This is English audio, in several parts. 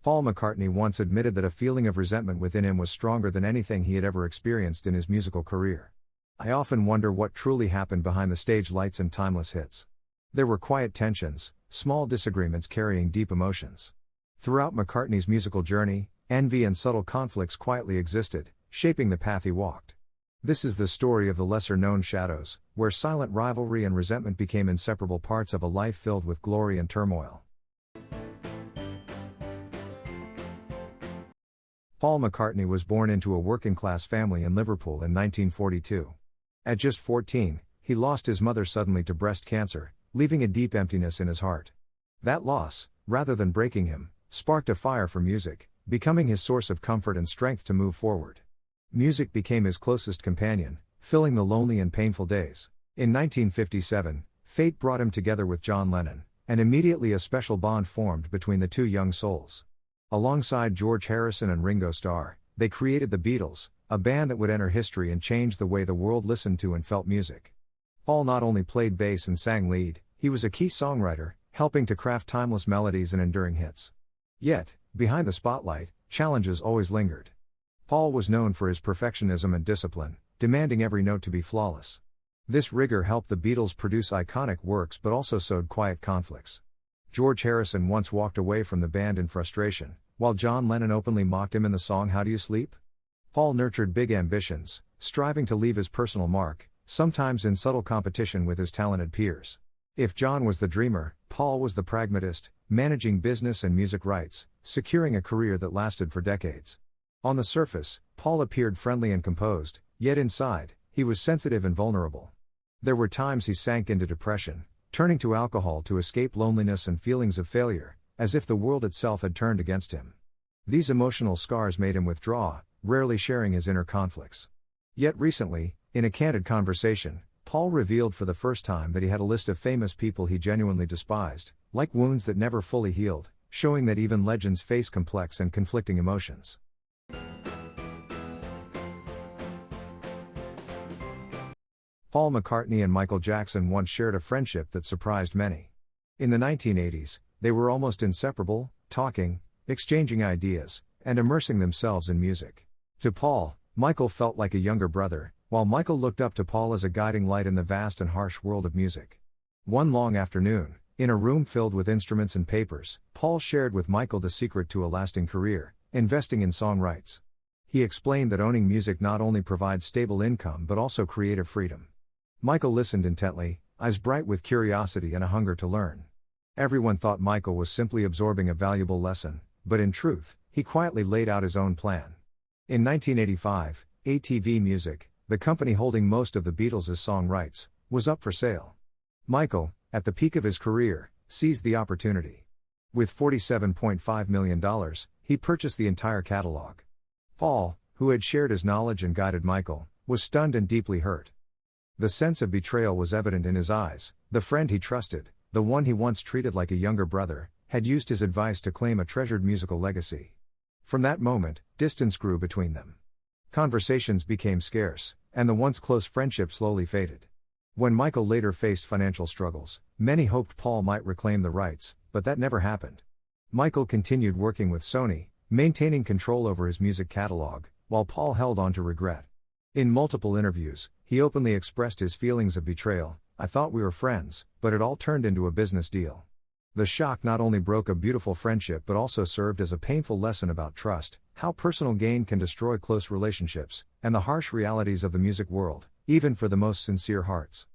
Paul McCartney once admitted that a feeling of resentment within him was stronger than anything he had ever experienced in his musical career. I often wonder what truly happened behind the stage lights and timeless hits. There were quiet tensions, small disagreements carrying deep emotions. Throughout McCartney's musical journey, envy and subtle conflicts quietly existed, shaping the path he walked. This is the story of the lesser-known shadows, where silent rivalry and resentment became inseparable parts of a life filled with glory and turmoil. Paul McCartney was born into a working-class family in Liverpool in 1942. At just 14, he lost his mother suddenly to breast cancer, leaving a deep emptiness in his heart. That loss, rather than breaking him, sparked a fire for music, becoming his source of comfort and strength to move forward. Music became his closest companion, filling the lonely and painful days. In 1957, fate brought him together with John Lennon, and immediately a special bond formed between the two young souls. Alongside George Harrison and Ringo Starr, they created the Beatles, a band that would enter history and change the way the world listened to and felt music. Paul not only played bass and sang lead, he was a key songwriter, helping to craft timeless melodies and enduring hits. Yet, behind the spotlight, challenges always lingered. Paul was known for his perfectionism and discipline, demanding every note to be flawless. This rigor helped the Beatles produce iconic works but also sowed quiet conflicts. George Harrison once walked away from the band in frustration, while John Lennon openly mocked him in the song How Do You Sleep? Paul nurtured big ambitions, striving to leave his personal mark, sometimes in subtle competition with his talented peers. If John was the dreamer, Paul was the pragmatist, managing business and music rights, securing a career that lasted for decades. On the surface, Paul appeared friendly and composed, yet inside, he was sensitive and vulnerable. There were times he sank into depression, turning to alcohol to escape loneliness and feelings of failure, as if the world itself had turned against him. These emotional scars made him withdraw, rarely sharing his inner conflicts. Yet recently, in a candid conversation, Paul revealed for the first time that he had a list of famous people he genuinely despised, like wounds that never fully healed, showing that even legends face complex and conflicting emotions. Paul McCartney and Michael Jackson once shared a friendship that surprised many. In the 1980s, they were almost inseparable, talking, exchanging ideas, and immersing themselves in music. To Paul, Michael felt like a younger brother, while Michael looked up to Paul as a guiding light in the vast and harsh world of music. One long afternoon, in a room filled with instruments and papers, Paul shared with Michael the secret to a lasting career: investing in song rights. He explained that owning music not only provides stable income but also creative freedom. Michael listened intently, eyes bright with curiosity and a hunger to learn. Everyone thought Michael was simply absorbing a valuable lesson, but in truth, he quietly laid out his own plan. In 1985, ATV Music, the company holding most of the Beatles' song rights, was up for sale. Michael, at the peak of his career, seized the opportunity. With $47.5 million, he purchased the entire catalog. Paul, who had shared his knowledge and guided Michael, was stunned and deeply hurt. The sense of betrayal was evident in his eyes. The friend he trusted, the one he once treated like a younger brother, had used his advice to claim a treasured musical legacy. From that moment, distance grew between them. Conversations became scarce, and the once close friendship slowly faded. When Michael later faced financial struggles, many hoped Paul might reclaim the rights, but that never happened. Michael continued working with Sony, maintaining control over his music catalog, while Paul held on to regret. In multiple interviews, he openly expressed his feelings of betrayal. "I thought we were friends, but it all turned into a business deal." The shock not only broke a beautiful friendship but also served as a painful lesson about trust, how personal gain can destroy close relationships, and the harsh realities of the music world, even for the most sincere hearts.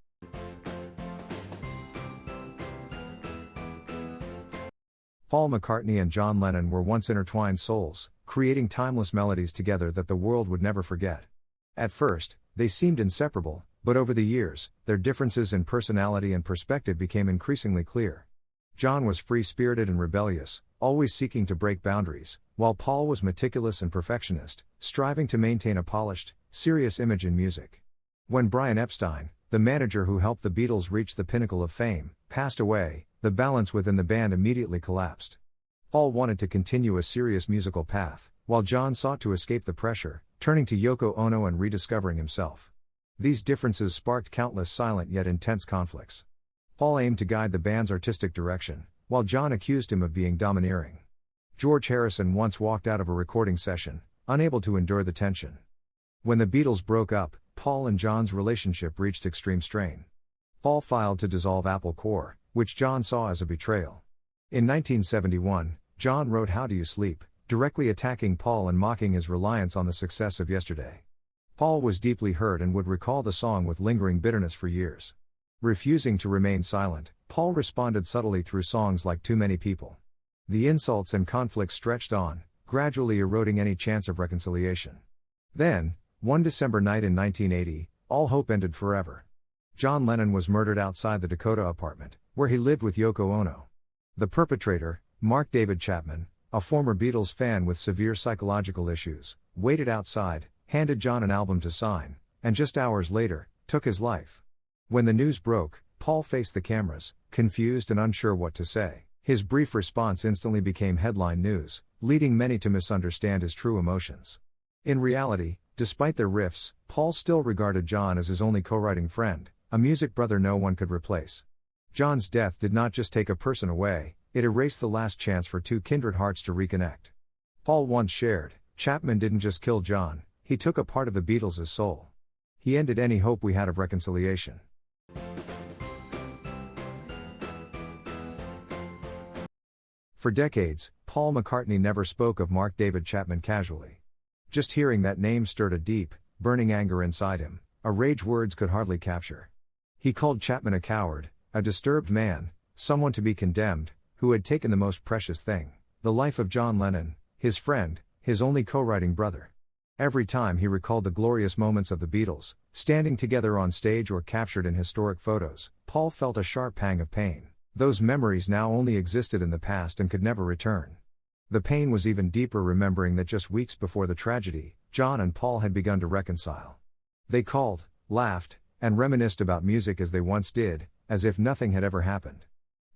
Paul McCartney and John Lennon were once intertwined souls, creating timeless melodies together that the world would never forget. At first, they seemed inseparable, but over the years, their differences in personality and perspective became increasingly clear. John was free-spirited and rebellious, always seeking to break boundaries, while Paul was meticulous and perfectionist, striving to maintain a polished, serious image in music. When Brian Epstein, the manager who helped the Beatles reach the pinnacle of fame, passed away, the balance within the band immediately collapsed. Paul wanted to continue a serious musical path, while John sought to escape the pressure, turning to Yoko Ono and rediscovering himself. These differences sparked countless silent yet intense conflicts. Paul aimed to guide the band's artistic direction, while John accused him of being domineering. George Harrison once walked out of a recording session, unable to endure the tension. When the Beatles broke up, Paul and John's relationship reached extreme strain. Paul filed to dissolve Apple Corps, which John saw as a betrayal. In 1971, John wrote How Do You Sleep, directly attacking Paul and mocking his reliance on the success of Yesterday. Paul was deeply hurt and would recall the song with lingering bitterness for years. Refusing to remain silent, Paul responded subtly through songs like Too Many People. The insults and conflicts stretched on, gradually eroding any chance of reconciliation. Then, one December night in 1980, all hope ended forever. John Lennon was murdered outside the Dakota apartment, where he lived with Yoko Ono. The perpetrator, Mark David Chapman, a former Beatles fan with severe psychological issues, waited outside, handed John an album to sign, and just hours later, took his life. When the news broke, Paul faced the cameras, confused and unsure what to say. His brief response instantly became headline news, leading many to misunderstand his true emotions. In reality, despite their rifts, Paul still regarded John as his only co-writing friend, a music brother no one could replace. John's death did not just take a person away, it erased the last chance for two kindred hearts to reconnect. Paul once shared, Chapman didn't just kill John, he took a part of the Beatles' soul. He ended any hope we had of reconciliation. For decades, Paul McCartney never spoke of Mark David Chapman casually. Just hearing that name stirred a deep, burning anger inside him, a rage words could hardly capture. He called Chapman a coward, a disturbed man, someone to be condemned, who had taken the most precious thing, the life of John Lennon, his friend, his only co-writing brother. Every time he recalled the glorious moments of the Beatles, standing together on stage or captured in historic photos, Paul felt a sharp pang of pain. Those memories now only existed in the past and could never return. The pain was even deeper remembering that just weeks before the tragedy, John and Paul had begun to reconcile. They called, laughed, and reminisced about music as they once did, as if nothing had ever happened.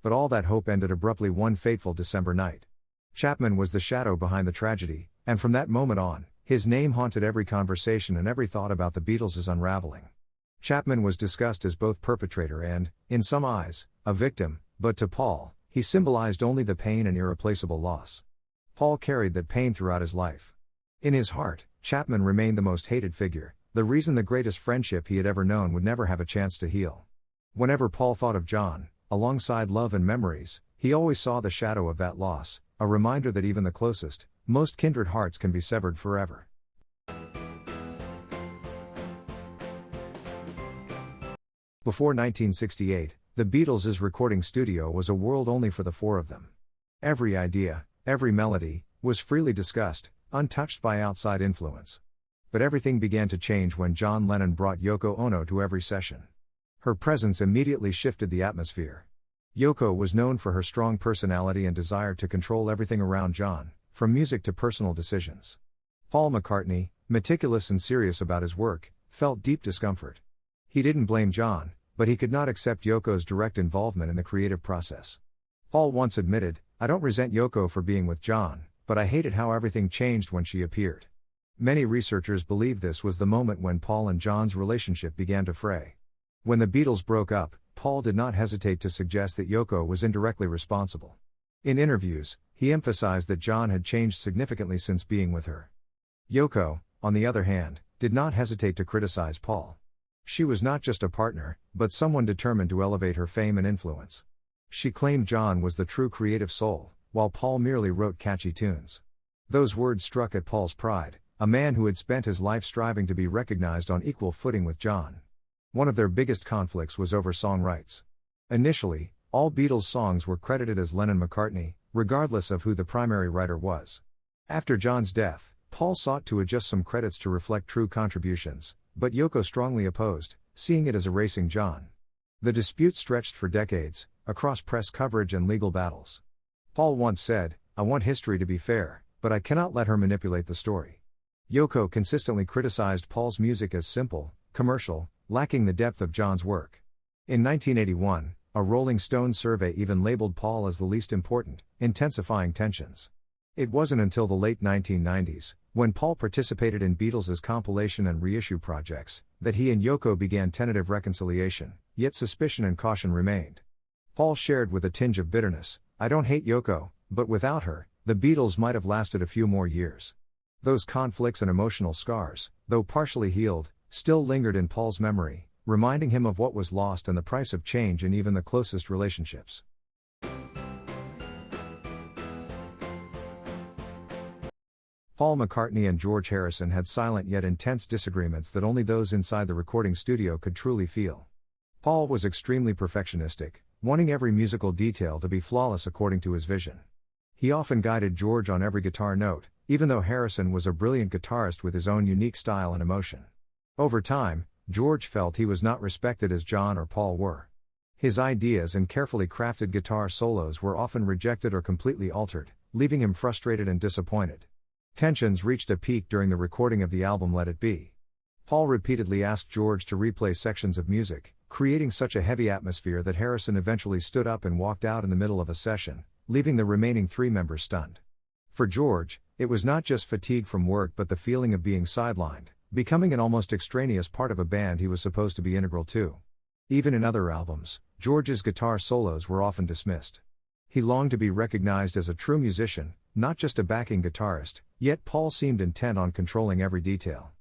But all that hope ended abruptly one fateful December night. Chapman was the shadow behind the tragedy, and from that moment on, his name haunted every conversation and every thought about the Beatles' unraveling. Chapman was discussed as both perpetrator and, in some eyes, a victim, but to Paul, he symbolized only the pain and irreplaceable loss. Paul carried that pain throughout his life. In his heart, Chapman remained the most hated figure, the reason the greatest friendship he had ever known would never have a chance to heal. Whenever Paul thought of John, alongside love and memories, he always saw the shadow of that loss, a reminder that even the closest, most kindred hearts can be severed forever. Before 1968, the Beatles' recording studio was a world only for the four of them. Every idea, every melody, was freely discussed, untouched by outside influence. But everything began to change when John Lennon brought Yoko Ono to every session. Her presence immediately shifted the atmosphere. Yoko was known for her strong personality and desire to control everything around John, from music to personal decisions. Paul McCartney, meticulous and serious about his work, felt deep discomfort. He didn't blame John, but he could not accept Yoko's direct involvement in the creative process. Paul once admitted, "I don't resent Yoko for being with John, but I hated how everything changed when she appeared." Many researchers believe this was the moment when Paul and John's relationship began to fray. When the Beatles broke up, Paul did not hesitate to suggest that Yoko was indirectly responsible. In interviews, he emphasized that John had changed significantly since being with her. Yoko, on the other hand, did not hesitate to criticize Paul. She was not just a partner, but someone determined to elevate her fame and influence. She claimed John was the true creative soul, while Paul merely wrote catchy tunes. Those words struck at Paul's pride, a man who had spent his life striving to be recognized on equal footing with John. One of their biggest conflicts was over song rights. Initially, all Beatles songs were credited as Lennon-McCartney, regardless of who the primary writer was. After John's death, Paul sought to adjust some credits to reflect true contributions, but Yoko strongly opposed, seeing it as erasing John. The dispute stretched for decades, across press coverage and legal battles. Paul once said, "I want history to be fair, but I cannot let her manipulate the story." Yoko consistently criticized Paul's music as simple, commercial, lacking the depth of John's work. In 1981, a Rolling Stone survey even labeled Paul as the least important, intensifying tensions. It wasn't until the late 1990s, when Paul participated in Beatles' compilation and reissue projects, that he and Yoko began tentative reconciliation, yet suspicion and caution remained. Paul shared with a tinge of bitterness, "I don't hate Yoko, but without her, the Beatles might have lasted a few more years. Those conflicts and emotional scars, though partially healed, still lingered in Paul's memory, reminding him of what was lost and the price of change in even the closest relationships. Paul McCartney and George Harrison had silent yet intense disagreements that only those inside the recording studio could truly feel. Paul was extremely perfectionistic, wanting every musical detail to be flawless according to his vision. He often guided George on every guitar note, even though Harrison was a brilliant guitarist with his own unique style and emotion. Over time, George felt he was not respected as John or Paul were. His ideas and carefully crafted guitar solos were often rejected or completely altered, leaving him frustrated and disappointed. Tensions reached a peak during the recording of the album Let It Be. Paul repeatedly asked George to replay sections of music, creating such a heavy atmosphere that Harrison eventually stood up and walked out in the middle of a session, leaving the remaining three members stunned. For George, it was not just fatigue from work but the feeling of being sidelined, becoming an almost extraneous part of a band he was supposed to be integral to. Even in other albums, George's guitar solos were often dismissed. He longed to be recognized as a true musician, not just a backing guitarist, yet Paul seemed intent on controlling every detail.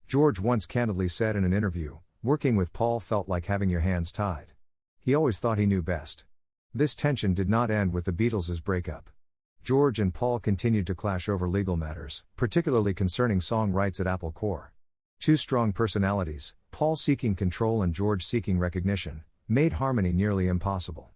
George once candidly said in an interview, "Working with Paul felt like having your hands tied. He always thought he knew best." This tension did not end with the Beatles' breakup. George and Paul continued to clash over legal matters, particularly concerning song rights at Apple Corps. Two strong personalities, Paul seeking control and George seeking recognition, made harmony nearly impossible.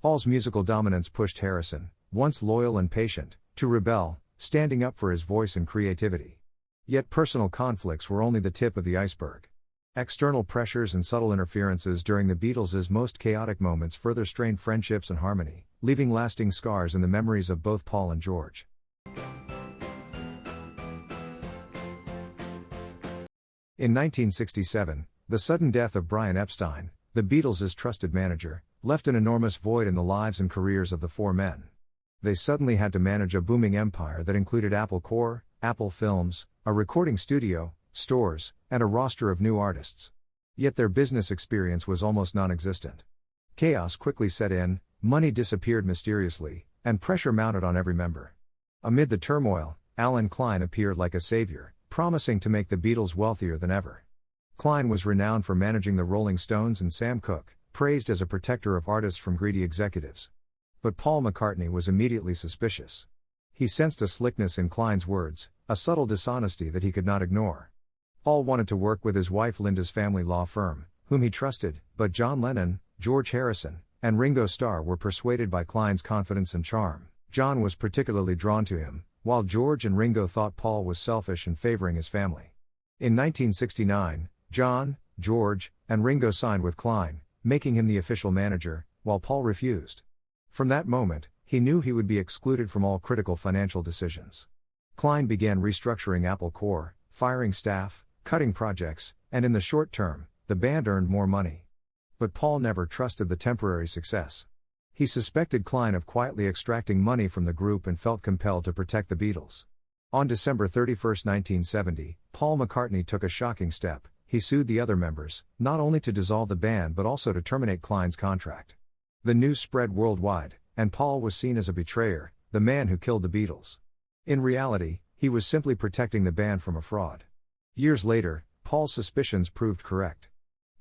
Paul's musical dominance pushed Harrison, once loyal and patient, to rebel, standing up for his voice and creativity. Yet personal conflicts were only the tip of the iceberg. External pressures and subtle interferences during the Beatles' most chaotic moments further strained friendships and harmony, leaving lasting scars in the memories of both Paul and George. In 1967, the sudden death of Brian Epstein, the Beatles' trusted manager, left an enormous void in the lives and careers of the four men. They suddenly had to manage a booming empire that included Apple Corps, Apple Films, a recording studio, stores, and a roster of new artists. Yet their business experience was almost non-existent. Chaos quickly set in, money disappeared mysteriously, and pressure mounted on every member. Amid the turmoil, Alan Klein appeared like a savior, promising to make the Beatles wealthier than ever. Klein was renowned for managing the Rolling Stones and Sam Cooke, praised as a protector of artists from greedy executives. But Paul McCartney was immediately suspicious. He sensed a slickness in Klein's words, a subtle dishonesty that he could not ignore. Paul wanted to work with his wife Linda's family law firm, whom he trusted, but John Lennon, George Harrison, and Ringo Starr were persuaded by Klein's confidence and charm. John was particularly drawn to him, while George and Ringo thought Paul was selfish and favoring his family. In 1969, John, George, and Ringo signed with Klein, making him the official manager, while Paul refused. From that moment, he knew he would be excluded from all critical financial decisions. Klein began restructuring Apple Corps, firing staff, cutting projects, and in the short term, the band earned more money. But Paul never trusted the temporary success. He suspected Klein of quietly extracting money from the group and felt compelled to protect the Beatles. On December 31, 1970, Paul McCartney took a shocking step. He sued the other members, not only to dissolve the band but also to terminate Klein's contract. The news spread worldwide, and Paul was seen as a betrayer, the man who killed the Beatles. In reality, he was simply protecting the band from a fraud. Years later, Paul's suspicions proved correct.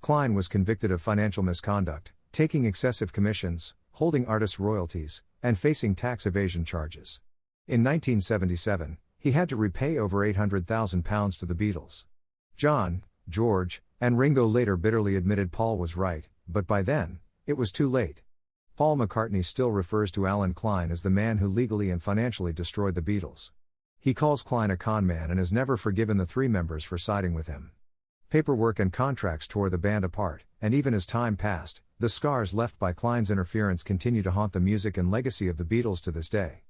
Klein was convicted of financial misconduct, taking excessive commissions, holding artists' royalties, and facing tax evasion charges. In 1977, he had to repay over £800,000 to the Beatles. John, George, and Ringo later bitterly admitted Paul was right, but by then, it was too late. Paul McCartney still refers to Alan Klein as the man who legally and financially destroyed the Beatles. He calls Klein a con man and has never forgiven the three members for siding with him. Paperwork and contracts tore the band apart, and even as time passed, the scars left by Klein's interference continue to haunt the music and legacy of the Beatles to this day.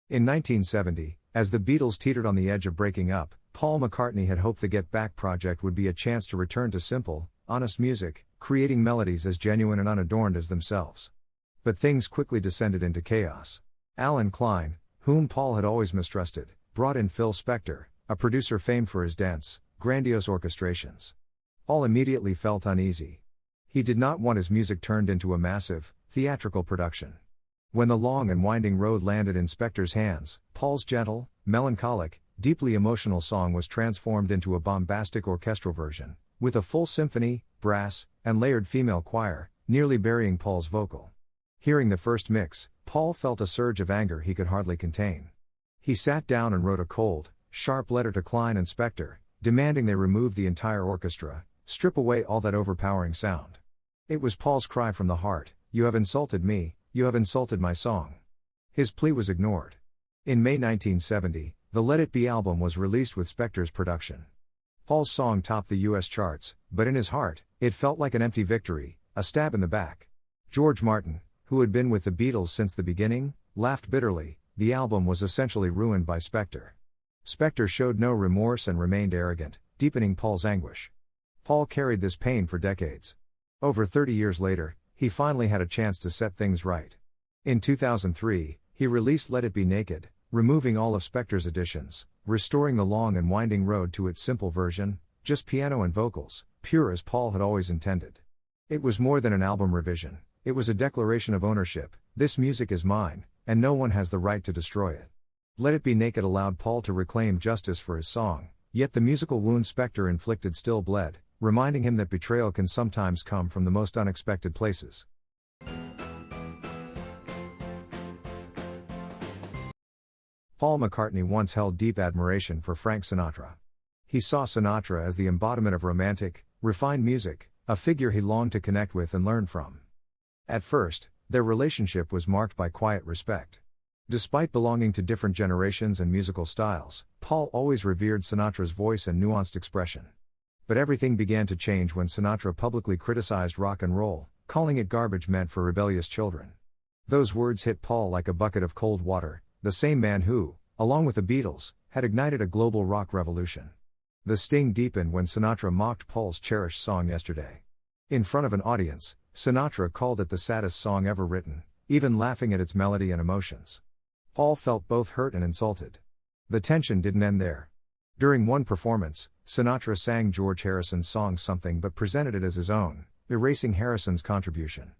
In 1970, as the Beatles teetered on the edge of breaking up, Paul McCartney had hoped the Get Back project would be a chance to return to simple, honest music, creating melodies as genuine and unadorned as themselves. But things quickly descended into chaos. Alan Klein, whom Paul had always mistrusted, brought in Phil Spector, a producer famed for his dense, grandiose orchestrations. Paul immediately felt uneasy. He did not want his music turned into a massive, theatrical production. When the long and winding road landed in Spector's hands, Paul's gentle, melancholic, deeply emotional song was transformed into a bombastic orchestral version, with a full symphony, brass, and layered female choir, nearly burying Paul's vocal. Hearing the first mix, Paul felt a surge of anger he could hardly contain. He sat down and wrote a cold, sharp letter to Klein and Spector, demanding they remove the entire orchestra, strip away all that overpowering sound. It was Paul's cry from the heart, "You have insulted me, you have insulted my song." His plea was ignored. In May 1970, the Let It Be album was released with Spector's production. Paul's song topped the US charts, but in his heart, it felt like an empty victory, a stab in the back. George Martin, who had been with the Beatles since the beginning, laughed bitterly. The album was essentially ruined by Spector. Spector showed no remorse and remained arrogant, deepening Paul's anguish. Paul carried this pain for decades. Over 30 years later, he finally had a chance to set things right. In 2003, he released Let It Be Naked, removing all of Spector's additions, restoring the long and winding road to its simple version, just piano and vocals, pure as Paul had always intended. It was more than an album revision. It was a declaration of ownership. This music is mine, and no one has the right to destroy it. Let It Be Naked allowed Paul to reclaim justice for his song, yet the musical wound Spector inflicted still bled, reminding him that betrayal can sometimes come from the most unexpected places. Paul McCartney once held deep admiration for Frank Sinatra. He saw Sinatra as the embodiment of romantic, refined music, a figure he longed to connect with and learn from. At first, their relationship was marked by quiet respect. Despite belonging to different generations and musical styles, Paul always revered Sinatra's voice and nuanced expression. But everything began to change when Sinatra publicly criticized rock and roll, calling it garbage meant for rebellious children. Those words hit Paul like a bucket of cold water, the same man who, along with the Beatles, had ignited a global rock revolution. The sting deepened when Sinatra mocked Paul's cherished song Yesterday. In front of an audience, Sinatra called it the saddest song ever written, even laughing at its melody and emotions. Paul felt both hurt and insulted. The tension didn't end there. During one performance, Sinatra sang George Harrison's song Something but presented it as his own, erasing Harrison's contribution.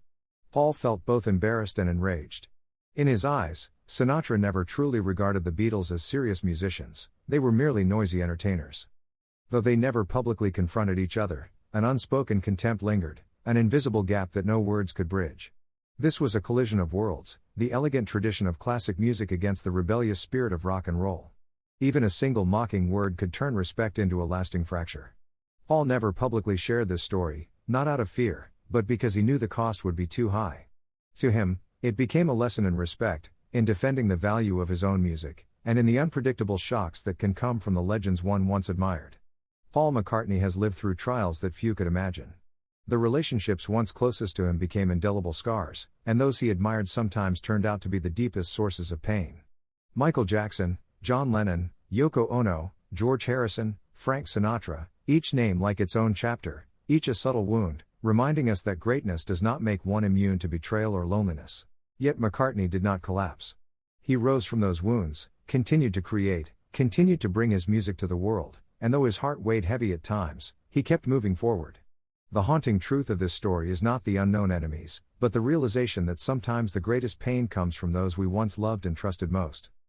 Paul felt both embarrassed and enraged. In his eyes, Sinatra never truly regarded the Beatles as serious musicians, they were merely noisy entertainers. Though they never publicly confronted each other, an unspoken contempt lingered, an invisible gap that no words could bridge. This was a collision of worlds, the elegant tradition of classic music against the rebellious spirit of rock and roll. Even a single mocking word could turn respect into a lasting fracture. Paul never publicly shared this story, not out of fear, but because he knew the cost would be too high. To him, it became a lesson in respect, in defending the value of his own music, and in the unpredictable shocks that can come from the legends one once admired. Paul McCartney has lived through trials that few could imagine. The relationships once closest to him became indelible scars, and those he admired sometimes turned out to be the deepest sources of pain. Michael Jackson, John Lennon, Yoko Ono, George Harrison, Frank Sinatra, each name like its own chapter, each a subtle wound, reminding us that greatness does not make one immune to betrayal or loneliness. Yet McCartney did not collapse. He rose from those wounds, continued to create, continued to bring his music to the world, and though his heart weighed heavy at times, he kept moving forward. The haunting truth of this story is not the unknown enemies, but the realization that sometimes the greatest pain comes from those we once loved and trusted most.